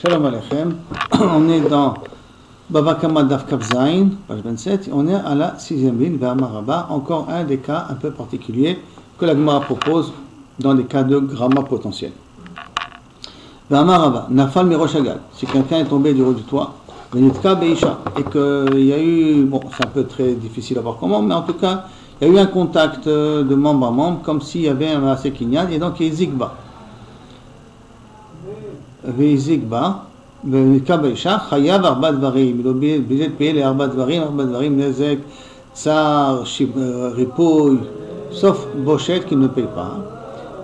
Shalom Aleichem. On est dans Baba Kama Daf Kaf Zayin, page 27. On est à la 6e ligne, V'Amar Rabba. Encore un des cas un peu particuliers que la Gemara propose dans les cas de gramma potentiel. V'Amar Rabba, Nafal Mirosh Hagal. Si quelqu'un est tombé du haut du toit, V'Nitka Beisha, et qu'il y a eu, bon, c'est un peu très difficile à voir comment, mais en tout cas, il y a eu un contact de membre à membre, comme s'il y avait un Maaseh Kinyan, et donc il y a Zikba. Zikba, V'Nitka Beisha, Chayav Arba Dvarim. Il est obligé de payer les Arba Dvarim, Nezek, Tsar, Ripouille, sauf Bochet qui ne paye pas.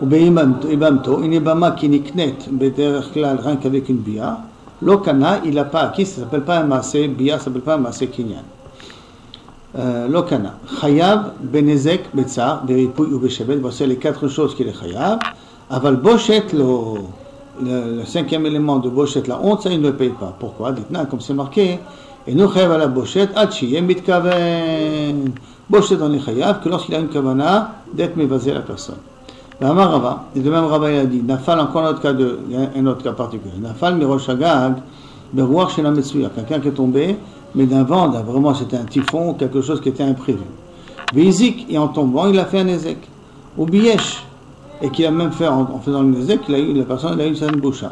Ou Ibamto, une Ibama qui niknet, Bederech Klal, rien qu'avec une bia. Lokana, il n'a pas acquis, ça ne s'appelle pas un Maaseh bia, ça ne s'appelle pas un Maaseh Kinyan. Lokana, Chayav, Benezek, Betsar, Beripouille ou Beshevet, voici les quatre choses qu'il est Chayav. Aval Bochet, le cinquième élément de Bochet, la honte, ça il ne le paye pas. Pourquoi? Dites-nous, comme c'est marqué, et nous Chayav à la Bochet, Achiyem Mitkaven. Bochet dans les Chayav, que lorsqu'il a une kavana, d'être mévasé à la personne. L'Amar Rava, et de même Rava il a dit, Nafal, encore un autre cas, il y a un autre cas particulier. Nafal Mirosh Hagag, Berouach Shena Metsuya, quelqu'un qui est tombé, mais d'un vent, vraiment c'était un typhon, quelque chose qui était imprévu. Vizik, et en tombant, il a fait un Ezek. Ou Biesh, et qu'il a même fait, en faisant le Nezek, la personne a eu une boucha.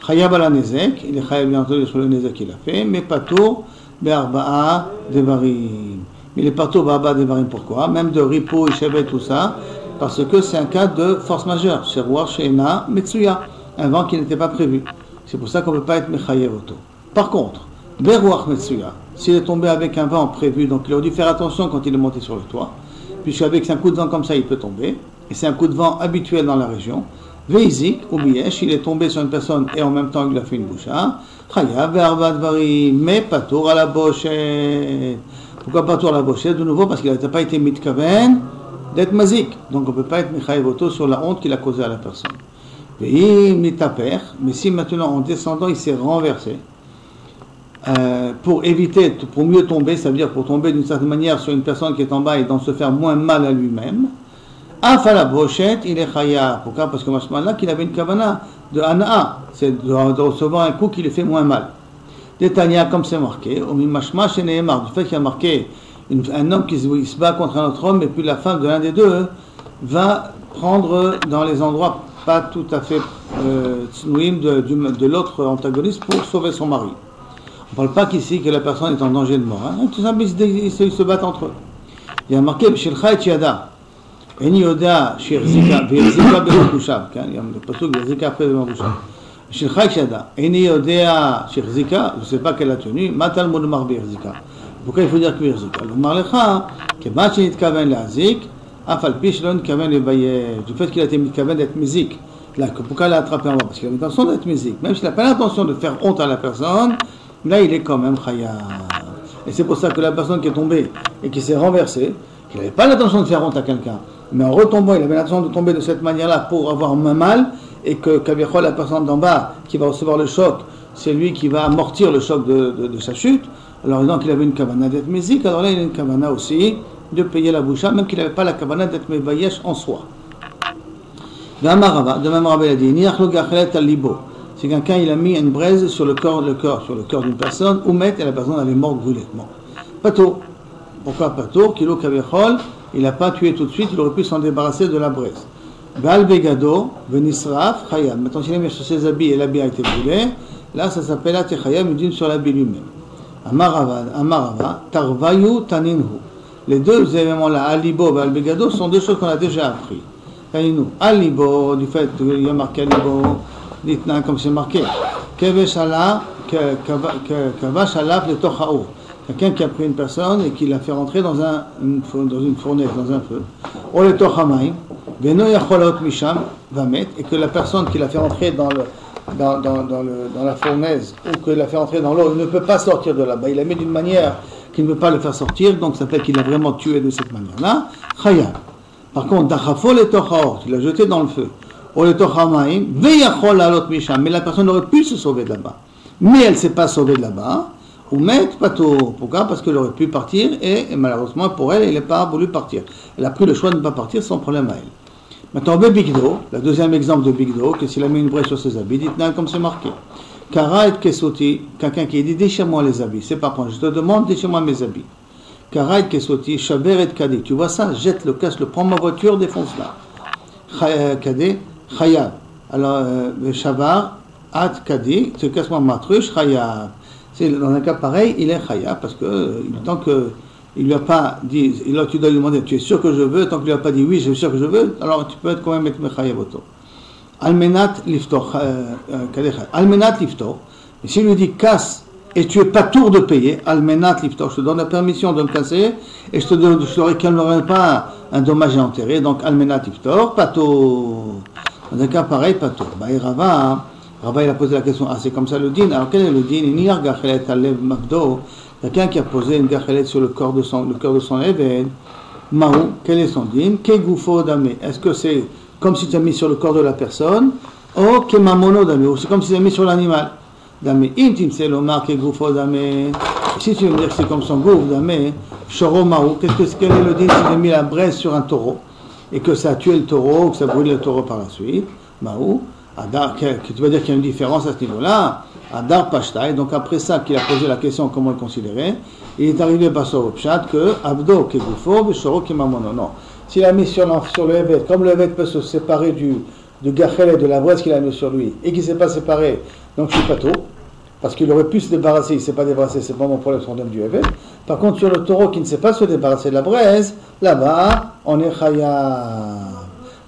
Chayab ala Nezek, il est Chayab bien entendu sur le Nezek qu'il a fait, mais Pato, Be'arba'a Devarim. Mais il est Pato, Be'arba'a Devarim, pourquoi? Même de Ripo, Shevet, tout ça, parce que c'est un cas de force majeure, chez Roi, chez Ena, Metsuya, un vent qui n'était pas prévu. C'est pour ça qu'on ne peut pas être Mechayev Oto. Par contre, Berouach Metsuya, s'il est tombé avec un vent prévu, donc il aurait dû faire attention quand il est monté sur le toit, puisqu'avec un coup de vent comme ça, il peut tomber, et c'est un coup de vent habituel dans la région. Veizik, ou Biesh, il est tombé sur une personne et en même temps il a fait une boucha. Chayav, Be'arba Dvarim, mais Patour à la Bochet. Pourquoi Patour à la Bochet? De nouveau, parce qu'il n'a pas été Mitkaven d'être mazik. Donc on ne peut pas être Mechayev Oto sur la honte qu'il a causée à la personne. Mais si maintenant en descendant il s'est renversé, pour éviter, pour mieux tomber, ça veut dire pour tomber d'une certaine manière sur une personne qui est en bas et donc se faire moins mal à lui-même, Afala Bochet, il est Chayav. Pourquoi? Parce que à ce moment-là qu'il avait une kavana de Ana'a, c'est de recevoir un coup qui lui fait moins mal. Détania, comme c'est marqué, au Mimashma chez Nehemar, du fait qu'il y a marqué un homme qui se bat contre un autre homme, et puis la femme de l'un des deux va prendre dans les endroits pas tout à fait tsnouim de l'autre antagoniste pour sauver son mari. On ne parle pas qu'ici que la personne est en danger de mort. Hein. Tout ça, ils se battent entre eux. Il y a marqué B'shilcha et Yada. Eni Yoda Shirzika, Virzika B'Mabushav. Il y a le pasuk Virzika après B'Mabushav. B'shilcha et Yada. Eni Yoda Shirzika, je ne sais pas quelle a tenue. Matal Moudmar B'Virzika. Pourquoi il faut dire que Virzika? Le Marlecha, que Machinit Kaven Lazik, Afalpi Shlon Kaven le Baye. Du fait qu'il a été mis Kaven d'être musique. Pourquoi il a attrapé en bas? Parce qu'il a l'intention d'être musique. Même s'il n'a pas l'intention de faire honte à la personne, là il est quand même Chayav. Et c'est pour ça que la personne qui est tombée et qui s'est renversée, qu'il n'avait pas l'intention de faire honte à quelqu'un, mais en retombant, il avait l'intention de tomber de cette manière-là pour avoir moins mal, et que Kavichol, la personne d'en bas qui va recevoir le choc, c'est lui qui va amortir le choc de sa chute. Alors donc il avait une kavana d'être musique, alors là il a une kavana aussi de payer la boucha, même qu'il n'avait pas la kavana d'être mevayesh en soi. De même Rabba a dit, Niachlo Gachelet al-Libo. C'est quelqu'un, il a mis une braise sur le corps d'une personne, ou met, et la personne elle est morte brûlée. Bon. Pato. Pourquoi Pato? Kilo Kavichol, il n'a pas tué tout de suite, il aurait pu s'en débarrasser de la braise. Val Begado, Venisraf, Chayam. Maintenant, s'il a mis sur ses habits et l'habit a été brûlé, là ça s'appelle Chayam, il dit sur l'habit lui-même. Amarava, Tarvayu Taninhu. Les deux éléments-là, Alibo et Albegado, sont deux choses qu'on a déjà appris. Alibo, du fait qu'il y a marqué Alibo, dites-nous comme c'est marqué. Kavashalaf le Tochao. Quelqu'un qui a pris une personne et qui l'a fait rentrer dans une fournaise, dans un feu. Ou le Tochamaim, Veno Yacholot Misham, va mettre, et que la personne qui l'a fait rentrer dans la fournaise, ou qu'il l'a fait rentrer dans l'eau, il ne peut pas sortir de là-bas. Il l'a mis d'une manière qu'il ne peut pas le faire sortir, donc ça fait qu'il l'a vraiment tué de cette manière-là. Chayab. Par contre, Dachafo le Tochaor, il l'a jeté dans le feu. Ou le Tochamaim, Veyachol Alot Misham, mais la personne aurait pu se sauver de là-bas. Mais elle ne s'est pas sauvée de là-bas. Ou mettre Pato. Pourquoi? Parce qu'elle aurait pu partir, et malheureusement pour elle, elle n'a pas voulu partir. Elle a pris le choix de ne pas partir sans problème à elle. Maintenant, Bigdo, le deuxième exemple de Bigdo, que s'il a mis une braise sur ses habits, dites-nous comme c'est marqué. Kara et Kesoti, quelqu'un qui dit déchire-moi les habits, c'est pas prendre, je te demande déchire-moi mes habits. Kara et Kesoti, Shaber et Kadi, tu vois ça, jette-le, casse-le, prends ma voiture, défonce-la. Kadi, Chayab. Alors, Shavar, At Kadi, tu casses ma truche, Chayab. Dans un cas pareil, il est Chayab, parce que tant que il lui a pas dit, là tu dois lui demander, tu es sûr que je veux, tant qu'il lui a pas dit oui, je suis sûr que je veux, alors tu peux être quand même être Chayav auto. Almenat liftor, Almenat liftor, et s'il lui dit casse, et tu es pas tour de payer, Almenat liftor, je te donne la permission de me casser, et je te réclamerai pas un dommage à enterrer, donc Almenat liftor, pato. Dans un cas pareil, pato. Bah, Rava, il a posé la question, c'est comme ça le din, alors quel est le din? Il y a quelqu'un qui a posé une gachelet sur le corps de son évêque, Maou, quel est son din? Kegoufo dame. Est-ce que c'est comme si tu as mis sur le corps de la personne? Ou kemamono dame. Ou c'est comme si tu as mis sur l'animal? Dame. Intim c'est l'omar kegoufo dame. Si tu veux me dire que c'est comme son gouf dame, shoro maou. Quel est le din si tu as mis la braise sur un taureau et que ça a tué le taureau, ou que ça a brûlé le taureau par la suite? Maou. Adar, que tu vas dire qu'il y a une différence à ce niveau-là. Adar Pashtai, donc après ça qu'il a posé la question comment le considérer, il est arrivé par son Pshat que Abdo Kegoufo, Beshoro Kimamono. Non. S'il a mis sur le évêque, comme le évêque peut se séparer du gachel et de la braise qu'il a mis sur lui, et qu'il ne s'est pas séparé, donc je suis pas tôt, parce qu'il aurait pu se débarrasser, il ne s'est pas débarrassé, c'est pas mon problème, c'est le problème du évêque. Par contre, sur le taureau qui ne sait pas se débarrasser de la braise, là-bas, on est Chaya.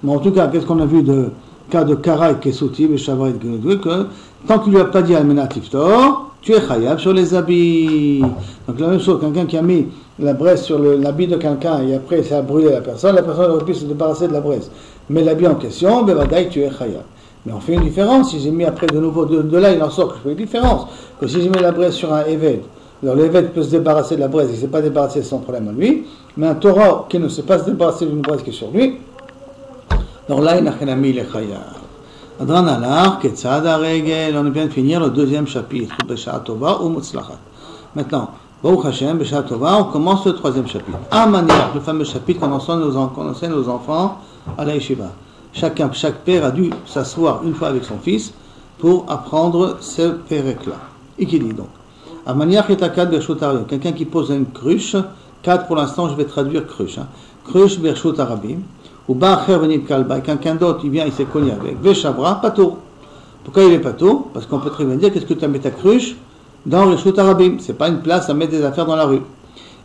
Mais en tout cas, qu'est-ce qu'on a vu de cas de Kara et Kesoti, que tant qu'il lui a pas dit Almenat Iftor, tu es Chayab sur les habits. Donc la même chose, quelqu'un qui a mis la braise sur l'habit de quelqu'un et après ça a brûlé la personne aurait pu se débarrasser de la braise. Mais l'habit en question, Bevadaï, tu es Chayab. Mais on fait une différence, si j'ai mis après de nouveau, de là il en sort que je fais une différence. Que si j'ai mis la braise sur un évêque, alors l'évêque peut se débarrasser de la braise, il ne s'est pas débarrassé sans problème à lui, mais un taureau qui ne sait pas se débarrasser d'une braise qui est sur lui, donc là, il a mis Adran alar, Ketzad Regel, on vient de finir le deuxième chapitre, Beshat Tova ou Mutzlachat. Maintenant, Baruch Hashem, Beshat Tova, on commence le troisième chapitre. Amaniach, le fameux chapitre qu'on enseigne nos enfants à la yeshiva. Chaque père a dû s'asseoir une fois avec son fils pour apprendre ce pérec-là. Et qui dit donc Amaniach et Akad Bershut Arabim, quelqu'un qui pose une cruche, 4 pour l'instant, je vais traduire cruche. Cruche Bershut Arabim. Ou Ba'acher venit Kalba, quelqu'un d'autre, il vient, il s'est cogné avec. Veshabra, pato. Pourquoi il est pato? Parce qu'on peut très bien dire, qu'est-ce que tu as mis ta cruche dans Reshut Arabim? C'est pas une place à mettre des affaires dans la rue.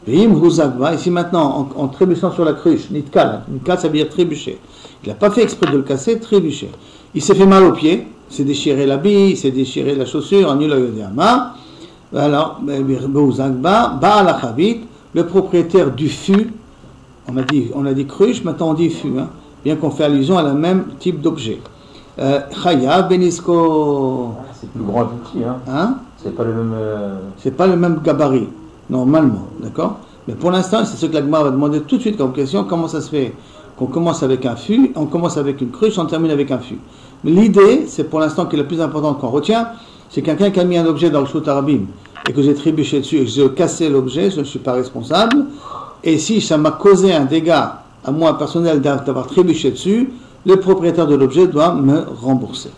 Veim Huzagba, ici maintenant, en trébuchant sur la cruche, Nitkal, Nitkal ça veut dire trébucher. Il n'a pas fait exprès de le casser, trébucher. Il s'est fait mal au pied, il s'est déchiré l'habit, il s'est déchiré la chaussure, en Yudama. Alors, Huzagba, Ba'alachavit, le propriétaire du fût. On a dit cruche, maintenant on dit fût, hein, bien qu'on fait allusion à la même type d'objet. Chayav Benisko. C'est plus grand outil, hein. C'est pas le même. C'est pas le même gabarit, normalement, d'accord. Mais pour l'instant, c'est ce que la Gemara va demander tout de suite comme question. Comment ça se fait qu'on commence avec un fût, on commence avec une cruche, on termine avec un fût. Mais l'idée, c'est pour l'instant qui est la plus importante qu'on retient, c'est quelqu'un qui a mis un objet dans le Reshut Arabim et que j'ai trébuché dessus et que j'ai cassé l'objet, je ne suis pas responsable. Et si ça m'a causé un dégât à moi personnel d'avoir trébuché dessus, le propriétaire de l'objet doit me rembourser.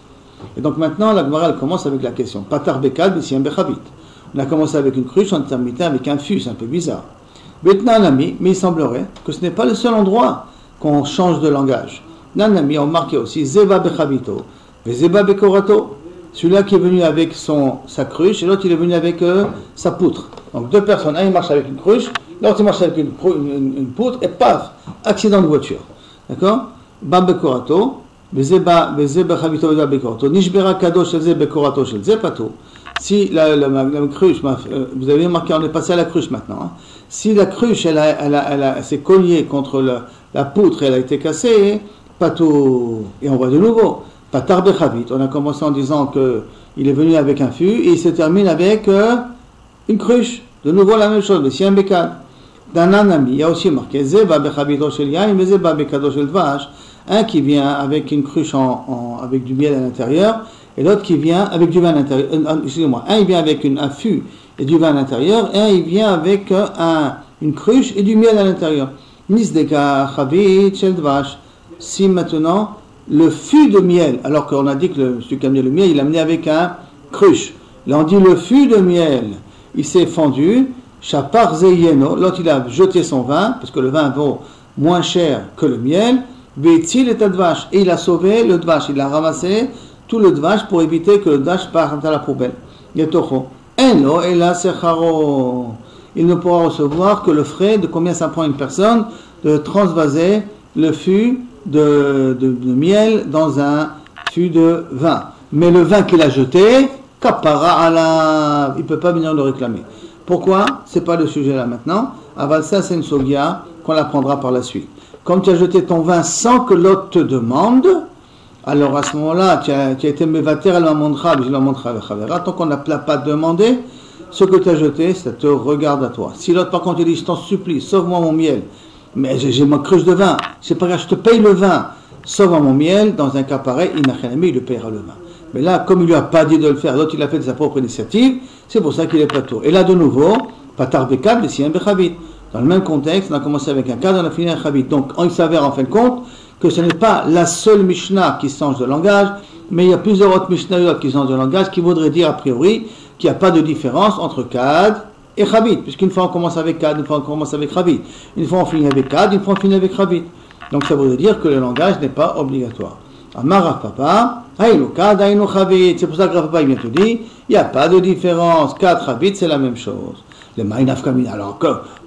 Et donc maintenant, la Gemara commence avec la question. Patar bekad b'siyam bechavit. On a commencé avec une cruche, on a terminé avec un fût, c'est un peu bizarre. Betnanami, mais il semblerait que ce n'est pas le seul endroit qu'on change de langage. Nanami, on marquait aussi Zeba bechavito, Zeba bekorato. Celui-là qui est venu avec sa cruche et l'autre il est venu avec sa poutre. Donc deux personnes, un il marche avec une cruche, l'autre il marche avec une poutre et paf, accident de voiture. D'accord? Babekorato, Bezeba Chavito Bekorato, Nishbera Kado Shelze Bekorato Shelze Pato. Si la cruche, vous avez remarqué, on est passé à la cruche maintenant. Hein. Si la cruche elle s'est cognée contre la poutre, elle a été cassée, Pato, et on voit de nouveau. Patar Bechavit, on a commencé en disant qu'il est venu avec un fût et il se termine avec une cruche. De nouveau la même chose, le sien bekad. Dans un ami, il y a aussi marqué Zeba Bechavito Shel Yain, Zeba Bekado Shel Dvash. Un qui vient avec une cruche avec du miel à l'intérieur et l'autre qui vient avec du vin à l'intérieur. Excusez-moi, un il vient avec un fût et du vin à l'intérieur et un il vient avec une cruche et du miel à l'intérieur. Nisdeka Chavit Shel Dvash. Si maintenant le fût de miel, alors qu'on a dit que celui qui a amené le miel, il l'a amené avec un cruche. Là on dit le fût de miel, il s'est fendu, Shapar Zeyeno, l'autre il a jeté son vin, parce que le vin vaut moins cher que le miel, Betil et Tadvash, et il a sauvé le Dvash, il a ramassé tout le Dvash pour éviter que le Dvash parte à la poubelle. Yetocho. Eno et la Secharo. Il ne pourra recevoir que le frais de combien ça prend une personne de transvaser le fût de miel dans un fût de vin. Mais le vin qu'il a jeté, kapara ala, il ne peut pas venir le réclamer. Pourquoi? Ce n'est pas le sujet là maintenant. Aval ça c'est une sogia qu'on apprendra par la suite. Comme tu as jeté ton vin sans que l'autre te demande, alors à ce moment-là, tu as été mevater à la montra, tant qu'on n'a pas demandé, ce que tu as jeté, ça te regarde à toi. Si l'autre par contre dit, je t'en supplie, sauve-moi mon miel, mais j'ai ma cruche de vin, c'est pas grave, je te paye le vin, sauve-moi mon miel, dans un cas pareil, il lui payera le vin. Mais là, comme il lui a pas dit de le faire, l'autre il a fait de sa propre initiative, c'est pour ça qu'il est patour. Et là de nouveau, patar bekab, et sien bechavit. Dans le même contexte, on a commencé avec un cadre, on a fini un chavit. Donc il s'avère en fin de compte que ce n'est pas la seule Mishnah qui change de langage, mais il y a plusieurs autres Mishnayot qui changent de langage, qui voudraient dire a priori qu'il n'y a pas de différence entre Kad et Chavit, puisqu'une fois on commence avec Kad, une fois on commence avec Chavit, une fois on finit avec Kad, une fois on finit avec Chavit. Donc ça voudrait dire que le langage n'est pas obligatoire. Amar Rav Papa, Haïnou Kad, Haïnou Chavit, c'est pour ça que Rav Papa il vient te dire, il n'y a pas de différence, Kad, Chavit c'est la même chose. Le Ma'inaf Kamina, alors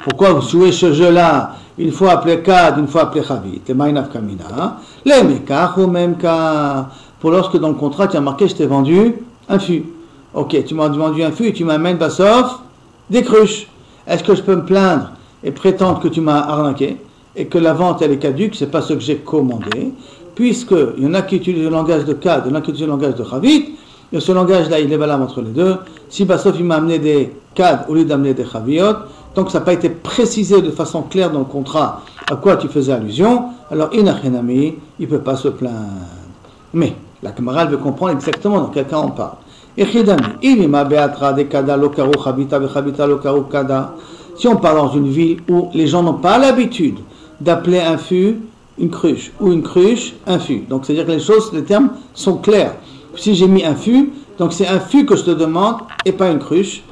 pourquoi vous jouez ce jeu-là? Une fois appelé Kad, une fois appelé Chavit, le Ma'inaf Kamina, les Mekach ou même Ka, pour lorsque dans le contrat tu as marqué je t'ai vendu un fût. Ok, tu m'as vendu un fût et tu m'amènes sauf des cruches. Est-ce que je peux me plaindre et prétendre que tu m'as arnaqué et que la vente elle est caduque, c'est pas ce que j'ai commandé, puisque il y en a qui utilisent le langage de Kad, il y en a qui utilisent le langage de Chavit, et ce langage-là il est valable entre les deux. Si sauf il m'a amené des Kad au lieu d'amener des Chaviot, donc ça n'a pas été précisé de façon claire dans le contrat à quoi tu faisais allusion, alors Inachenami, il ne peut pas se plaindre. Mais la camarade veut comprendre exactement dans quel cas on parle. Si on parle dans une ville où les gens n'ont pas l'habitude d'appeler un fût une cruche, ou une cruche un fût, donc c'est-à-dire que les termes sont clairs. Si j'ai mis un fût, donc c'est un fût que je te demande et pas une cruche.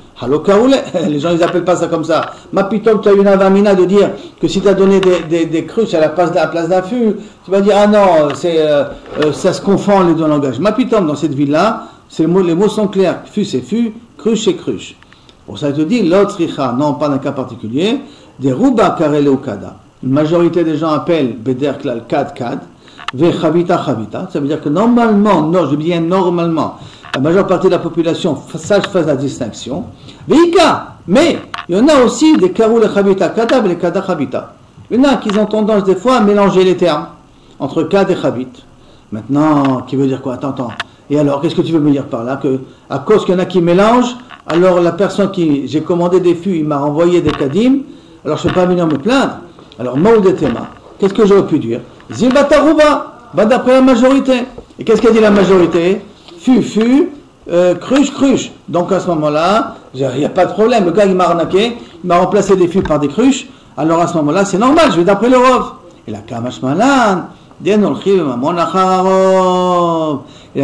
Les gens ils appellent pas ça comme ça. Ma pitom, tu as une avamina de dire que si tu as donné des cruches à la place d'un fût, tu vas dire ah non, ça se confond les deux langages. Ma pitom, dans cette ville-là, les mots sont clairs. Fût c'est fût, cruche c'est cruche. Pour ça je te dis, l'autre richa, non pas d'un cas particulier, des ruba karele ou kada. Une majorité des gens appellent beder klal kad, ve chavita, ça veut dire que normalement, non, je dis bien normalement, la majeure partie de la population sache faire la distinction. Mais il y en a aussi des karou le chavita kada et les kada chavita. Il y en a qui ont tendance des fois à mélanger les termes entre kad et chavit. Maintenant, qui veut dire quoi? Attends. Et alors, qu'est-ce que tu veux me dire par là? Que à cause qu'il y en a qui mélangent, alors la personne qui j'ai commandé des fûts, il m'a envoyé des kadim, alors je ne peux pas venir me plaindre. Alors, Maoul de Tema, qu'est-ce que j'aurais pu dire? Zilbatarouba, d'après la majorité. Et qu'est-ce qu'a dit la majorité? Fût, cruche. Donc à ce moment-là, il n'y a pas de problème. Le gars, il m'a arnaqué, il m'a remplacé des fûts par des cruches. Alors à ce moment-là, c'est normal, je vais d'après le Rov. Et la Kamash Malan, il y a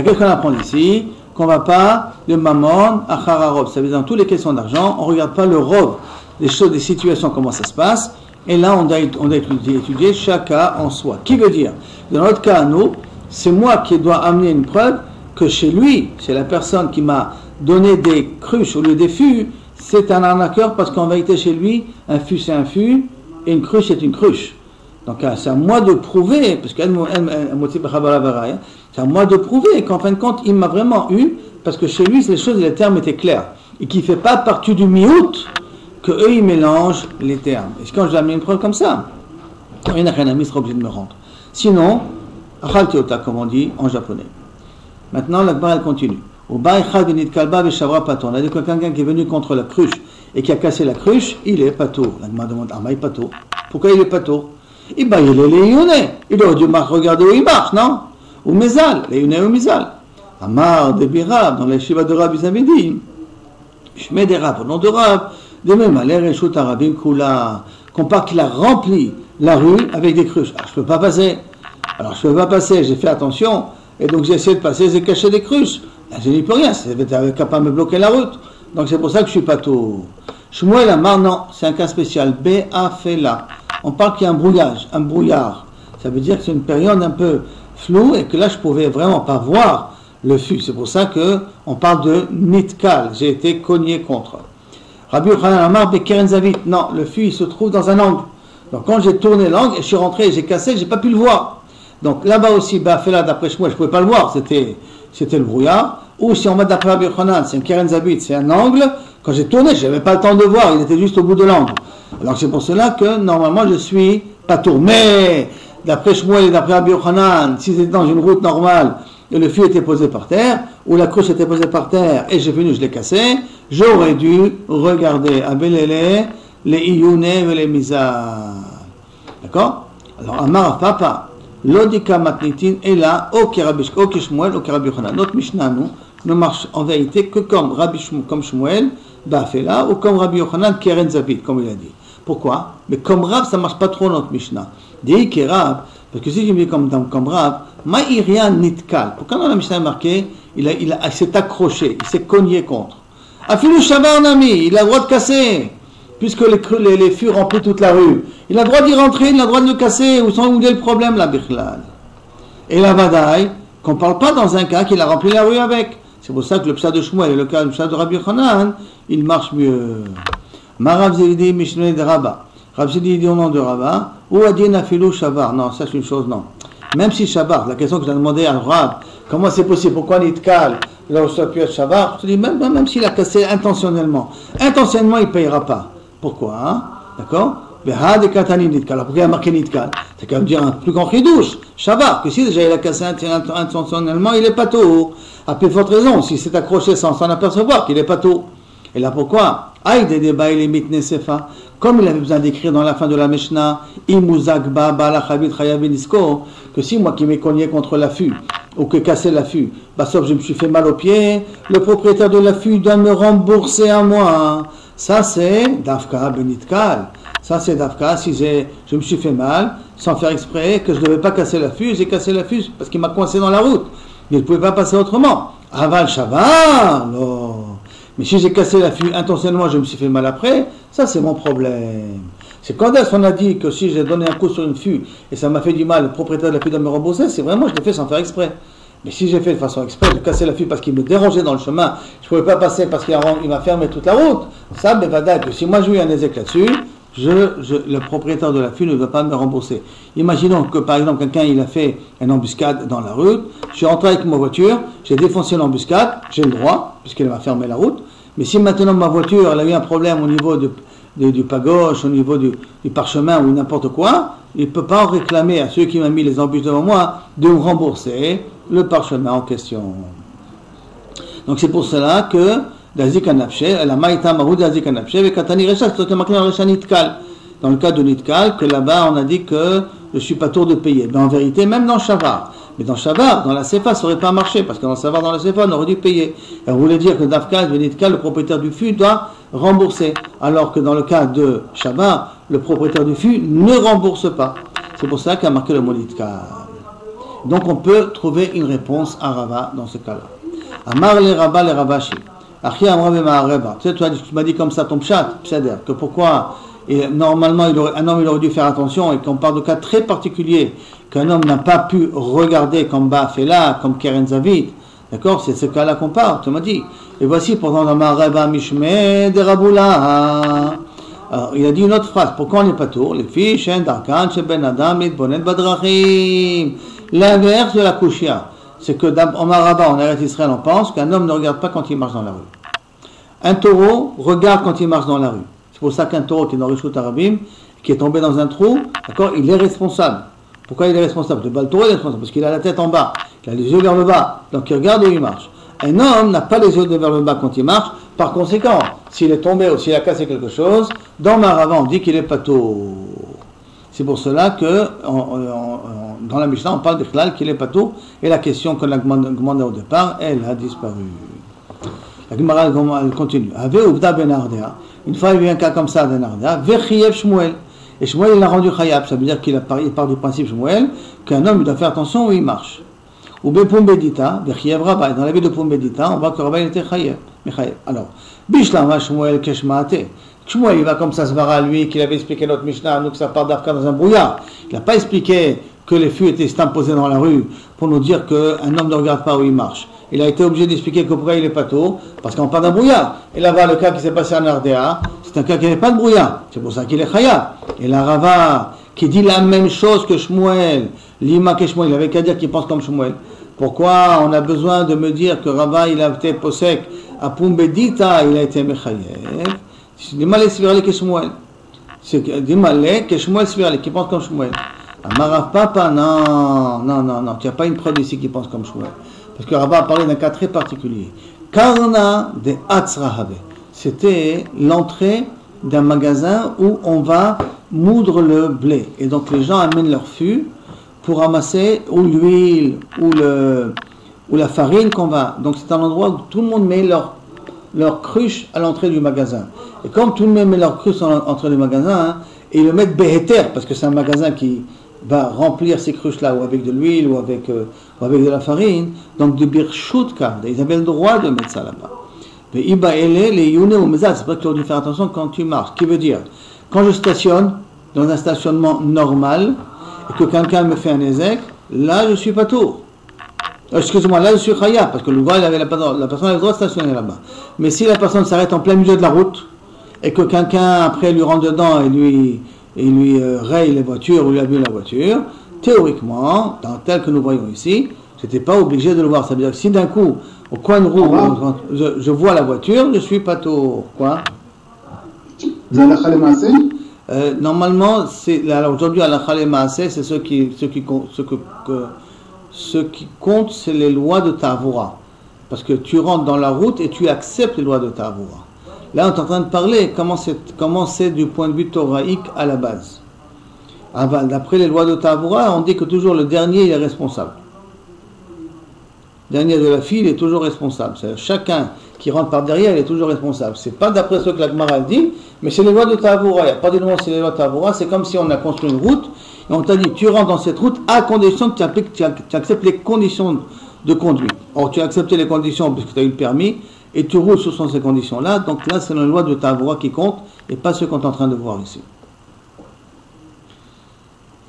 qu'est-ce qu'on apprend ici? Qu'on ne va pas de Mamon à Hararov. Ça veut dire dans toutes les questions d'argent, on ne regarde pas le Rov, les choses, des situations, comment ça se passe. Et là, on doit étudier chaque cas en soi. Qui veut dire, dans notre cas, nous, c'est moi qui dois amener une preuve que chez lui, c'est la personne qui m'a donné des cruches au lieu des fûts, c'est un arnaqueur parce qu'en vérité, chez lui, un fût c'est un fût et une cruche c'est une cruche. Donc c'est à moi de prouver, parce c'est à moi de prouver qu'en fin de compte, il m'a vraiment eu, parce que chez lui, les choses, les termes étaient clairs, et qu'il ne fait pas partie du miout que eux ils mélangent les termes. Et quand j'ai amené une preuve comme ça, un ami sera obligé de me rendre. Sinon, achalteota, comme on dit en japonais. Maintenant, la barre elle continue. On a dit que quelqu'un qui est venu contre la cruche et qui a cassé la cruche, il est pato. La Gemara demande, il est pato. Pourquoi il est pato? Il est léoné. Il aurait dû regarder où il marche, non? Ou Mezal, léoné ou Mezal. Amar de Birab, dans les Shiva de Rab, ils avaient dit, je mets des Rab au nom de Rab, de même à l'air et shoot arabim kula, qu'on parle qu'il a rempli la rue avec des cruches. Alors je ne peux pas passer, j'ai fait attention, et donc j'ai essayé de passer, j'ai caché des cruches. Je n'y peux rien, c'est capable de me bloquer la route. Donc c'est pour ça que je suis pas tout. Shmuel Amar, non, c'est un cas spécial. Be'afela. On parle qu'il y a un brouillard. Ça veut dire que c'est une période un peu floue et que là je pouvais vraiment pas voir le fût. C'est pour ça que on parle de nitkal. J'ai été cogné contre. Rabbi Yochanan Amar Bekeren Zavit. Non, le fût il se trouve dans un angle. Donc quand j'ai tourné l'angle et je suis rentré et j'ai cassé, j'ai pas pu le voir. Donc là-bas aussi, Be'afela, d'après moi, je pouvais pas le voir. C'était le brouillard. Ou si on va d'après Rabbi Yochanan, c'est un Keren Zavit, c'est un angle. Quand j'ai tourné, je n'avais pas le temps de voir, il était juste au bout de l'angle. Alors c'est pour cela que normalement je suis pas tour. Mais d'après Shmuel et d'après Rabbi Yochanan, si c'était dans une route normale et le fût était posé par terre, ou la cruche était posée par terre et j'ai venu, je l'ai cassé, j'aurais dû regarder à Belélé les Iyouné et les Mizah. D'accord? Alors Amar Papa, Lodika Matnitin est là, au Shmuel, au Rabbi Yochanan. Notre Mishnah, nous, ne marche en vérité que comme Shmuel, Ba'afela, ou comme Rabbi Yochanan, Keren Zavit, comme il a dit. Pourquoi? Mais comme Rav, ça ne marche pas trop notre Mishnah. Dis que Rav, parce que si je me dis comme Rav, Ma'irian Nitkal. Pourquoi dans la Mishnah marqué, il s'est accroché, il s'est cogné contre. Afilu Shabar Nami, il a le droit de casser, puisque les fûts remplissent toute la rue. Il a le droit d'y rentrer, il a le droit de le casser, où est le problème, la Bichlal? Et la Vadaï, qu'on ne parle pas dans un cas qu'il a rempli la rue avec. C'est pour ça que le pshat de Shmuel et le pshat de Rabbi Yochanan, il marche mieux. Marav Zédi Mishneh de Rabba. Rav Zédi dit au nom de Rabba, ou Adien Afilou Shavar. Non, ça c'est une chose, non. Même si Shavar, la question que j'ai demandé à Rav, comment c'est possible, pourquoi Nitkal, là où ça peut être Shavar, je dis même s'il a cassé intentionnellement. Intentionnellement, il ne payera pas. Pourquoi hein? D'accord? Alors pourquoi il a marqué Nitkal? C'est quand même dire un plus grand chidouche. Shavar, que si déjà il a cassé intentionnellement, il n'est pas tout. À plus forte raison, si c'est accroché sans s'en apercevoir, qu'il n'est pas tout. Et là pourquoi? Aïe des débats et limites nesefa. Comme il avait besoin d'écrire dans la fin de la Mishnah, imuzagba balachavit chayavinisko, que si moi qui m'ai cogné contre l'affût, ou que cassé l'affût, sauf je me suis fait mal au pied, le propriétaire de l'affût doit me rembourser à moi. Ça c'est Dafka Benitkal. Ça c'est Dafka, si je me suis fait mal, sans faire exprès, que je ne devais pas casser l'affût, j'ai cassé l'affût parce qu'il m'a coincé dans la route. Il ne pouvait pas passer autrement. Aval Shavar, non. Mais si j'ai cassé l'affût intentionnellement, je me suis fait mal après, ça c'est mon problème. C'est quand est-ce qu'on a dit que si j'ai donné un coup sur une fût et ça m'a fait du mal, le propriétaire de la fût doit me rembourser, c'est vraiment, je l'ai fait sans faire exprès. Mais si j'ai fait de façon exprès, de casser l'affût parce qu'il me dérangeait dans le chemin, je ne pouvais pas passer parce qu'il m'a fermé toute la route, ça, ben, que si moi j'ai eu un échec là-dessus, le propriétaire de la fût ne doit pas me rembourser. Imaginons que par exemple quelqu'un il a fait une embuscade dans la rue, je suis rentré avec ma voiture, j'ai défoncé l'embuscade, j'ai le droit, puisqu'elle m'a fermé la route, mais si maintenant ma voiture elle a eu un problème au niveau du pas gauche, au niveau du parchemin ou n'importe quoi, il ne peut pas réclamer à ceux qui m'ont mis les embûches devant moi de me rembourser le parchemin en question. Donc c'est pour cela que dans le cas de Nitkal, que là-bas on a dit que je ne suis pas tour de payer. Mais en vérité, même dans Shavar. Mais dans Shavar, dans la Sefa, ça n'aurait pas marché, parce que dans Shavar, dans la Sefa, on aurait dû payer. Et on voulait dire que Dafka, de Nitkal, le propriétaire du fût, doit rembourser. Alors que dans le cas de Shavar, le propriétaire du fût ne rembourse pas. C'est pour ça qu'a marqué le mot Nitkal. Donc on peut trouver une réponse à Rava dans ce cas-là. Amar le Rabba le Ravashi. Tu sais, tu m'as dit comme ça ton pshat, c'est-à-dire que pourquoi normalement un homme il aurait dû faire attention et qu'on parle de cas très particuliers qu'un homme n'a pas pu regarder comme Ba'afela, comme Keren Zavit, d'accord, c'est ce cas-là qu'on parle, tu m'as dit. Et voici pourtant dans ma Reba Mishme de Raboula. Alors il a dit une autre phrase, pourquoi on n'est pas tour? Les fiches, Darkan, Sheben Adam, Bonet Badrachim. L'inverse de la Kushia. C'est que en Maraba, en Eretz Israël, on pense qu'un homme ne regarde pas quand il marche dans la rue. Un taureau regarde quand il marche dans la rue. C'est pour ça qu'un taureau qui est dans Rishut Arabim, qui est tombé dans un trou, d'accord, il est responsable. Pourquoi il est responsable? Le taureau est responsable parce qu'il a la tête en bas, il a les yeux vers le bas, donc il regarde où il marche. Un homme n'a pas les yeux vers le bas quand il marche, par conséquent, s'il est tombé ou s'il a cassé quelque chose, dans Maraba, on dit qu'il est pato. C'est pour cela que dans la Mishnah, on parle de Khlal qu'il est pato, et la question qu'on a demandé au départ, elle a disparu. La Gemara elle continue. Une fois il y a eu un cas comme ça d'Enardea, Vechiyev Shmuel. Et Shmuel il a rendu Chayab, ça veut dire qu'il part du principe Shmuel qu'un homme il doit faire attention où il marche. Ou bien Pumbedita, dans la vie de Pumbedita, on voit que Rabba était chayev. Alors, Bishlama Shmuel Keshmaate. Shmuel, il va comme ça se voir à lui, qu'il avait expliqué notre Mishnah, nous que ça part d'Afka dans un brouillard. Il n'a pas expliqué que les fûts étaient imposés dans la rue pour nous dire qu'un homme ne regarde pas où il marche. Il a été obligé d'expliquer que pourquoi il est pas tôt, parce qu'on parle d'un brouillard. Et là-bas, le cas qui s'est passé en Ardéa, c'est un cas qui n'avait pas de brouillard. C'est pour ça qu'il est chayav. Et la Rava, qui dit la même chose que Shmuel, Lima que Shmuel, il avait qu'à dire qu'il pense comme Shmuel. Pourquoi on a besoin de me dire que Rava, il a été posek à Pumbedita, il a été mechayev? Dis-moi Svirale que Shmuel. Dis-moi que Shmuel Svirale, qui pense comme Shmuel. Amarav Papa, non, tu n'as pas une preuve ici qui pense comme Shmuel. Parce que Rava a parlé d'un cas très particulier. Karna de Atzrahave. C'était l'entrée d'un magasin où on va moudre le blé. Et donc les gens amènent leur fût pour ramasser ou l'huile ou la farine qu'on va. Donc c'est un endroit où tout le monde met leur cruche à l'entrée du magasin. Et comme tout le monde met leur cruche à l'entrée du magasin, et ils le mettent béhéter, parce que c'est un magasin qui va remplir ces cruches-là, ou avec de l'huile, ou avec de la farine, donc de birchut karde. Ils avaient le droit de mettre ça là-bas. Mais iba ele, les yune ou mezad, c'est pas que tu dois faire attention quand tu marches. Ce qui veut dire, quand je stationne dans un stationnement normal, et que quelqu'un me fait un ézec, là je suis pas tour. Excuse-moi, là je suis chayav, parce que la personne avait le droit de stationner là-bas. Mais si la personne s'arrête en plein milieu de la route, et que quelqu'un après lui rentre dedans et lui raye les voitures ou lui abîme la voiture, théoriquement, tel que nous voyons ici, je n'étais pas obligé de le voir. Ça veut dire que si d'un coup, au coin de roue, je vois la voiture, je suis pas tour. Quoi? Normalement, aujourd'hui, à la Khalé Maaseh, c'est ce qui compte, c'est les lois de Ta'avoura. Parce que tu rentres dans la route et tu acceptes les lois de Ta'avoura. Là, on est en train de parler comment c'est du point de vue thoraïque à la base. D'après les lois de Ta'avoura, on dit que toujours le dernier il est responsable. Le dernier de la file est toujours responsable. C'est-à-dire chacun qui rentre par derrière, il est toujours responsable. C'est pas d'après ce que la Gemara dit, mais c'est les lois de Ta'avoura. Il n'y a pas de moment c'est les lois de Ta'avoura. C'est comme si on a construit une route et on t'a dit tu rentres dans cette route à condition que tu acceptes les conditions de conduite. Or, tu as accepté les conditions puisque tu as eu le permis. Et tu roules sous ces conditions-là, donc là c'est la loi de Ta'avoura qui compte, et pas ce qu'on est en train de voir ici.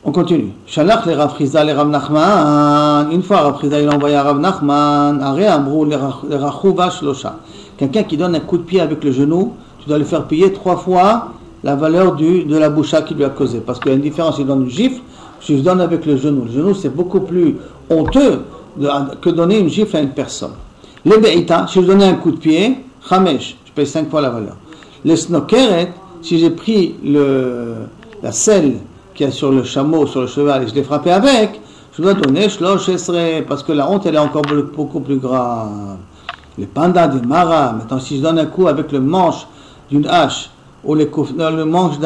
On continue. Shalach les Rav Chizda les Rav Nachman. Une fois Rav Chizda il a envoyé à Rav Nachman, Aré Amrou les Rachuva Shlosha. Quelqu'un qui donne un coup de pied avec le genou, tu dois lui faire payer 3 fois la valeur de la boucha qu'il lui a causée. Parce qu'il y a une différence, il donne une gifle, je donne avec le genou. Le genou c'est beaucoup plus honteux que donner une gifle à une personne. Les be'ita, si je donnais un coup de pied, chamesh, je paye 5 fois la valeur. Les snokeret, si j'ai pris la selle qu'il y a sur le chameau, sur le cheval, et je l'ai frappé avec, je dois donner shlosh esrei, parce que la honte elle est encore beaucoup plus grave. Les pandas des maras, maintenant si je donne un coup avec le manche d'une hache, ou le manche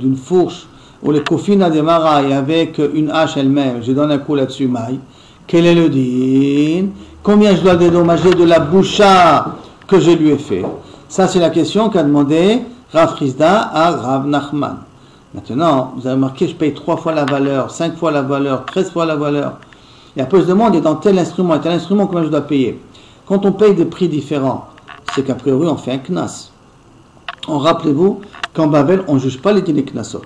d'une fourche, ou les kofina des maras, et avec une hache elle-même, je donne un coup là-dessus, maï, quel est le din? Combien je dois dédommager de la boucha que je lui ai fait? Ça, c'est la question qu'a demandé Rav Chizda à Rav Nachman. Maintenant, vous avez remarqué, je paye 3 fois la valeur, 5 fois la valeur, 13 fois la valeur. Et après, je demande, et dans tel instrument, combien je dois payer? Quand on paye des prix différents, c'est qu'a priori, on fait un knas. Rappelez-vous qu'en Babel, on ne juge pas les dîners knasot.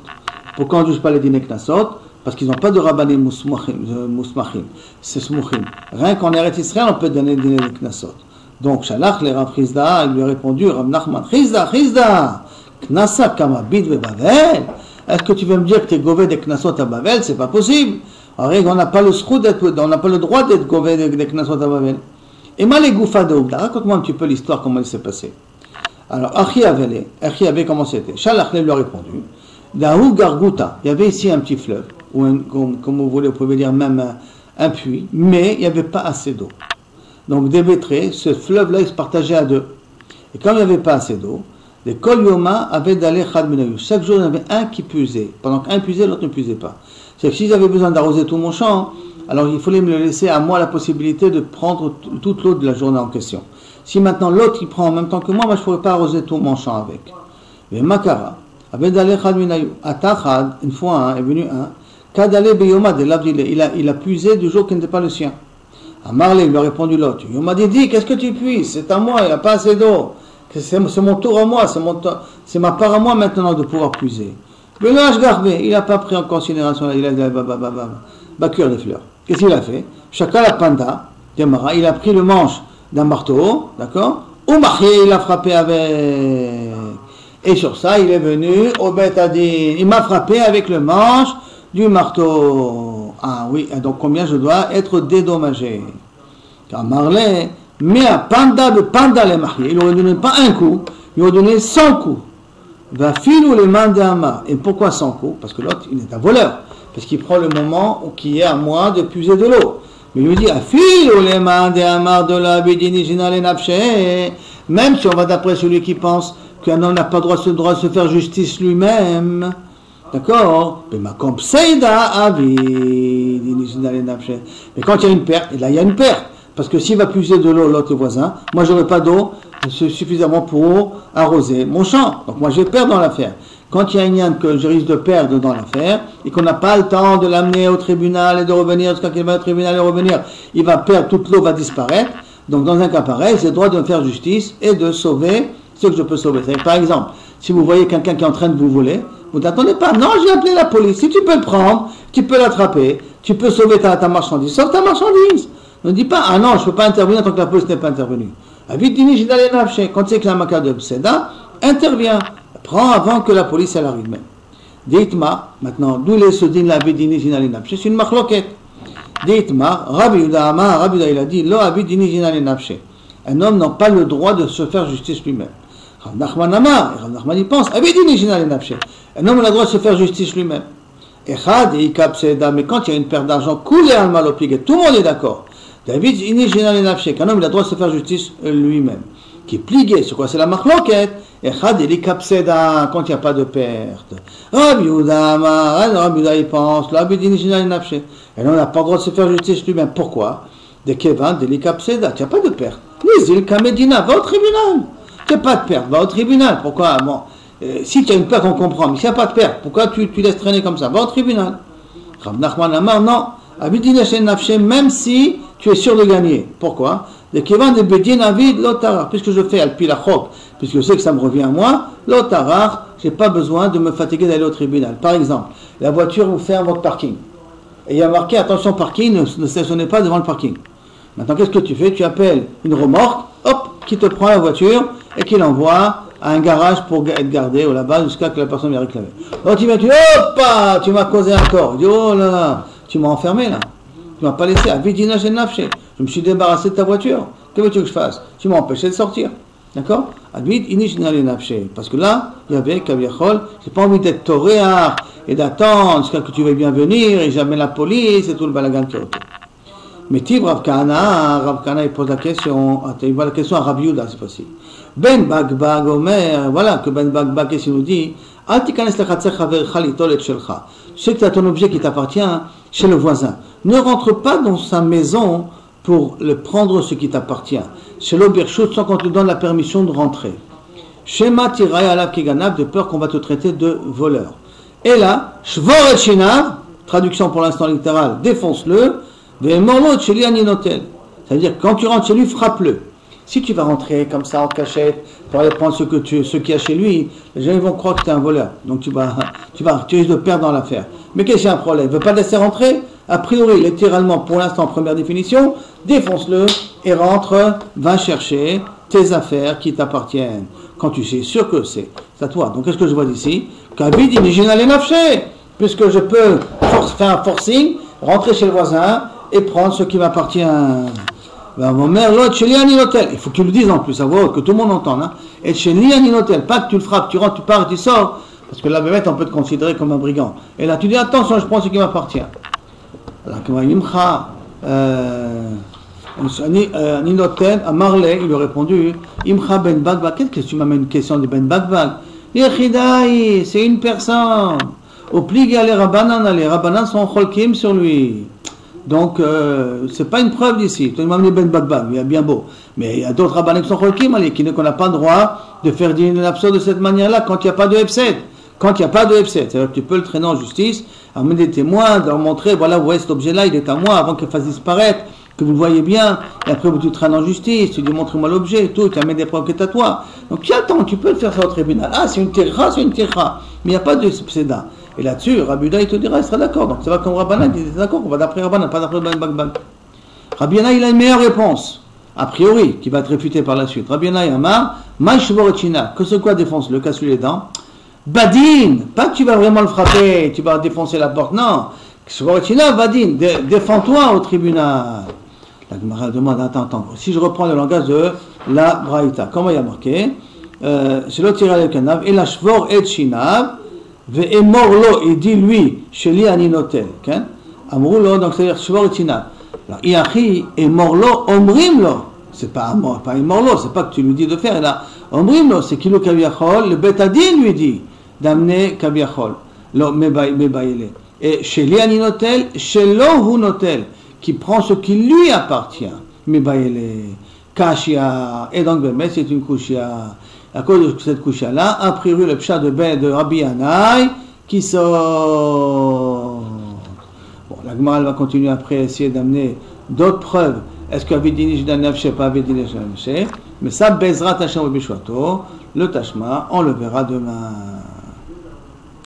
Pourquoi on ne juge pas les dîners knasot? Parce qu'ils n'ont pas de rabbanim mousmachim, c'est smouchim. Rien qu'en Eretz Israël, on peut donner des knasot. Donc, Shalach, les Rav Chizda, il lui a répondu, Rav Nachman, Chizda, knasa kamabid ve Bavel. Est-ce que tu veux me dire que tu es gové des knasot à Bavel? C'est pas possible. Alors, on n'a pas le droit d'être gové des knasot à Bavel. Et mal les goufa de Oubda, raconte-moi un petit peu l'histoire, comment il s'est passé. Alors, Achi avait comment c'était? Shalach lui a répondu, Dahu Garguta, il y avait ici un petit fleuve, ou comme vous voulez, vous pouvez dire même un puits, mais il n'y avait pas assez d'eau. Donc Dévétré, ce fleuve-là, il se partageait à 2. Et comme il n'y avait pas assez d'eau, les Kol Yoma avaient d'aller Chad Minayou. Chaque jour, il y en avait un qui puisait. Pendant qu'un puisait, l'autre ne puisait pas. C'est que s'ils avaient besoin d'arroser tout mon champ, alors il fallait me le laisser à moi la possibilité de prendre toute l'eau de la journée en question. Si maintenant l'autre il prend en même temps que moi je ne pourrais pas arroser tout mon champ avec. Mais Makara, avait d'aller Chad Minayou. Atachad, une fois est venu un. Il a puisé du jour qui n'était pas le sien. Marley lui a répondu l'autre. Il m'a dit, qu'est-ce que tu puisses? C'est à moi, il n'y a pas assez d'eau. C'est mon tour à moi, c'est ma part à moi maintenant de pouvoir puiser. Le linge garbé, il n'a pas pris en considération, il a dit, cuire des fleurs. Qu'est-ce qu'il a fait? Chacun la panda, il a pris le manche d'un marteau, d'accord? Ou marié, il a frappé avec. Et sur ça, il est venu au Beth-Adin. Il m'a frappé avec le manche du marteau. Ah oui, donc combien je dois être dédommagé? Car Marley, mais à panda de panda les mariés, il aurait donné pas un coup, il aurait donné 100 coups. Va filer les mains d'Amar. Et pourquoi 100 coups? Parce que l'autre, il est un voleur. Parce qu'il prend le moment qui est à moi de puiser de l'eau. Mais il lui dit, affile les mains d'Amar de la bidini jinale napché. Même si on va d'après celui qui pense qu'un homme n'a pas droit de se faire justice lui-même. D'accord? Mais quand il y a une perte, et là il y a une perte. Parce que s'il va puiser de l'eau l'autre voisin, moi j'aurai pas d'eau suffisamment pour arroser mon champ. Donc moi je vais perdre dans l'affaire. Quand il y a un lien que je risque de perdre dans l'affaire, et qu'on n'a pas le temps de l'amener au tribunal et de revenir, jusqu'à qu'il va au tribunal et revenir, il va perdre, toute l'eau va disparaître. Donc dans un cas pareil, j'ai le droit de me faire justice et de sauver ce que je peux sauver. C'est-à-dire, par exemple, si vous voyez quelqu'un qui est en train de vous voler, vous n'attendez pas. Non, j'ai appelé la police. Si tu peux le prendre, tu peux l'attraper, tu peux sauver ta marchandise. Sauve ta marchandise. Ne dis pas, ah non, je ne peux pas intervenir tant que la police n'est pas intervenue. Quand tu sais que la maka de Pseda, intervient. Prends avant que la police elle arrive même. Dites-moi, maintenant, d'où les sodines la bidini jinale napché? C'est une marloquette. Dites-moi, Rabbi Yuda il a dit, lo abidini jinale napché. Un homme n'a pas le droit de se faire justice lui-même. Rav Nachman Amar, Rav Nachman y pense, abidini jinale napché. Un homme a le droit de se faire justice lui-même. Echad et ikapseda, mais quand il y a une perte d'argent, coulé al malopligé, tout le monde est d'accord. David ini jinale napché, qu'un homme il a le droit de se faire justice lui-même. Qui est plié, c'est quoi? C'est la marloquette. Echad et ikapseda, quand il n'y a pas de perte. Rabbi Yuda Amar, Rabbi Yuda y pense, l'abidini jinale napché. Un homme n'a pas le droit de se faire justice lui-même. Pourquoi? De Kevan, de l'ikapseda, tu n'as pas de perte. Nizil Kamedina, va au tribunal. Tu n'as pas de perte, va au tribunal. Pourquoi? Bon, si tu as une perte, on comprend. Mais s'il n'y a pas de perte, pourquoi tu laisses traîner comme ça? Va au tribunal. Rav Nachman Amar, non. Abidin nafshe, même si tu es sûr de gagner. Pourquoi? De Kevan de Bedin Avid Lotarar. Puisque je fais Alpi la Chok, puisque je sais que ça me revient à moi, Lotarar, je n'ai pas besoin de me fatiguer d'aller au tribunal. Par exemple, la voiture vous fait votre parking. Et il y a marqué, attention parking, ne stationnez pas devant le parking. Maintenant, qu'est-ce que tu fais? Tu appelles une remorque, hop, qui te prend la voiture et qui l'envoie à un garage pour être gardé ou là-bas jusqu'à que la personne vienne réclamer. Donc tu viens, hop, tu m'as causé un tort. Il dit, oh là là, tu m'as enfermé là. Tu m'as pas laissé. Je me suis débarrassé de ta voiture. Que veux-tu que je fasse? Tu m'as empêché de sortir. D'accord? Parce que là, il y avait Kaviachol, j'ai pas envie d'être toréard et d'attendre jusqu'à que tu veuilles bien venir et jamais la police et tout le balagan qui est autour. Mais Tiv Rav Kahana il pose la question, il voit la question à Rabbi Yuda, c'est possible. Ben Bagbag Omer, voilà que Ben Bagbag, qu'est-ce qu'il nous dit? Tu sais que tu as ton objet qui t'appartient chez le voisin. Ne rentre pas dans sa maison pour le prendre ce qui t'appartient. Chez l'Obershut, sans qu'on te donne la permission de rentrer. Shema Tirai Alav Kiganav, de peur qu'on va te traiter de voleur. Et là, Shvor et Shinav, traduction pour l'instant littérale, défonce-le. Ça veut dire que quand tu rentres chez lui, frappe-le. Si tu vas rentrer comme ça en cachette pour aller prendre ce qu'il y a chez lui, les gens ils vont croire que tu es un voleur. Donc tu risques de perdre dans l'affaire. Mais qu'est-ce qu'il y a un problème? Il ne veut pas te laisser rentrer? A priori, littéralement, pour l'instant, première définition, défonce-le et rentre, va chercher tes affaires qui t'appartiennent. Quand tu sais sûr que c'est à toi. Donc qu'est-ce que je vois d'ici? Puisque je peux faire un forcing, rentrer chez le voisin et prendre ce qui m'appartient. Ben, mon mère, l'autre, chez l'Ianinotel. Il faut que tu le dises en plus, à voix haute, que tout le monde entende. Hein. Et chez l'Ianinotel, pas que tu le frappes, tu rentres, tu pars, tu sors. Parce que la bébête, on peut te considérer comme un brigand. Et là, tu dis, attention, je prends ce qui m'appartient. Alors, comment Imcha, Ninotel, à Marley, il lui a répondu, Imcha Ben Bagbag, qu'est-ce que tu m'amènes une question de Ben Bagbag? Yechidaï, c'est une personne. Au pliga les Rabbanan sont cholkim sur lui. Donc, c'est pas une preuve d'ici. Tu m'as amené Ben Bagbag, il est bien beau. Mais il y a d'autres rabbinans qui sont cholkim, qu'on n'a pas le droit de faire dire une absurde de cette manière-là quand il n'y a pas de F7. Quand il n'y a pas de F7, c'est-à-dire que tu peux le traîner en justice, amener des témoins, leur montrer, voilà, vous voyez cet objet-là, il est à moi avant qu'il fasse disparaître. que vous le voyez bien, et après tu traînes en justice, tu dis montre-moi l'objet, et tout, tu amènes des preuves qui est à toi. Donc qui attend, tu peux le faire ça au tribunal. Ah, c'est une tircha, mais il n'y a pas de pséda. Et là-dessus, Rabbi Yehuda, il te dira, il sera d'accord. Donc ça va comme Rabbanan, il est d'accord, on va d'après Rabbanan, pas d'après Bagbag. Rabbi Yehuda, il a une meilleure réponse, a priori, qui va être réfutée par la suite. Rabbi Yehuda, il Amar, Maïshvorechina, que c'est quoi défonce, le casse les dents? Badin, pas que tu vas vraiment le frapper, tu vas défoncer la porte, non. Shvorechina, Badin, défends-toi au tribunal. La Gemara demande, attends, si je reprends le langage de la Braïta, comment il y a marqué? C'est l'autre tiré avec un av, et la Shvor et Shinav, et morlo, et dit lui, chez lui aninotel, amroulo, donc c'est-à-dire Shvor et Shinav. Alors, Iachi et morlo, omrimlo, c'est pas morlo, c'est pas que tu lui dis de faire, et là, omrimlo, c'est kilo kaviachol, le betadin lui dit d'amener kaviachol, lo mebaïle. Et chez lui aninotel, chez l'ohu notel, qui prend ce qui lui appartient, mebaïle, kashia, et donc c'est une kushia. À cause de cette couche-là, a priori le pshat de Rabbi Yannai qui sort. Bon, la Gemara va continuer après à essayer d'amener d'autres preuves. Est-ce que Avidini Jdan Nafshe, pas Avidini Jdan Nafshe? Mais ça, Bezrat Hashem Bishwato, le Tashma, on le verra demain.